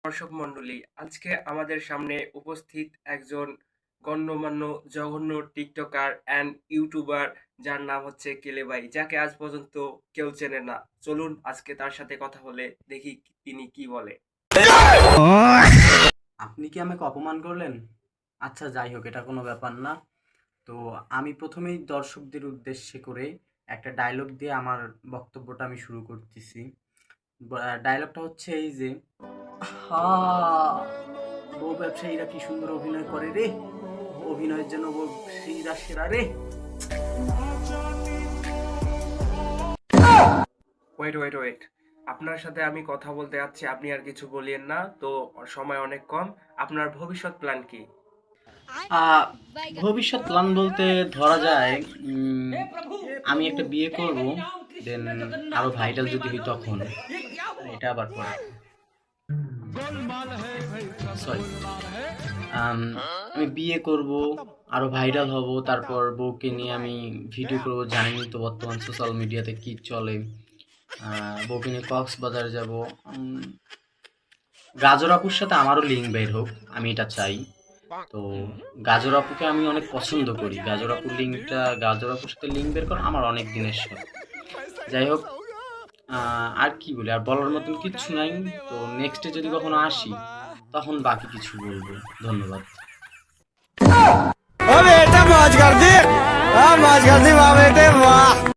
দর্শক মণ্ডলী, আজকে আমাদের সামনে উপস্থিত একজন গণ্যমান্য জঘন্য টিকটকার অ্যান্ড ইউটিউবার, যার নাম হচ্ছে কেলে ভাই, যাকে আজ পর্যন্ত কেউ চেনে না। চলুন আজকে তার সাথে কথা বলে দেখি তিনি কি বলে। আপনি কি আমাকে অপমান করলেন? আচ্ছা, যাই হোক, এটা কোনো ব্যাপার না। তো আমি প্রথমেই দর্শকদের উদ্দেশ্যে করে একটা ডায়লগ দিয়ে আমার বক্তব্যটা আমি শুরু করতেছি। ডায়লগটা হচ্ছে এই যে, হা, বউ ব্যবসায়ীরা কি সুন্দর অভিনয় করে রে, অভিনয়ের জন্য বউ ব্যবসায়ীরা সেরা রে। ওয়েট ওয়েট ওয়েট, আপনার সাথে আমি কথা বলতে যাচ্ছি, আপনি আর কিছু বলিয়েন না তো। সময় অনেক কম। আপনার ভবিষ্যৎ প্ল্যান কি? আহ, ভবিষ্যৎ প্ল্যান বলতে ধরা যায় আমি একটা বিয়ে করব, দেন আরো ভাইরাল যদি হই তখন। এটা আবার পরে, সরি, আমি বিয়ে করব, আরো ভাইরাল হব, তারপর বউকে নিয়ে আমি ভিডিও করব। জানেনই তো বর্তমান সোশ্যাল মিডিয়াতে কি চলে। বউকে নিয়ে কক্সবাজার যাব। গাজর আপুর সাথে আমারও লিঙ্ক বের হোক, আমি এটা চাই। তো গাজর আপুকে আমি অনেক পছন্দ করি। গাজর আপুর সাথে লিঙ্ক বের করা আমার অনেক দিনের শখ। যাই হোক, আর কি বলি, আর বলার মতন কিচ্ছু নাই। তো নেক্সটে যদি কখনো আসি তখন বাকি কিছু বলবো। ধন্যবাদ। ओ बेटा मौज कर दी, हाँ मौज कर दी वाह बेटे वाह।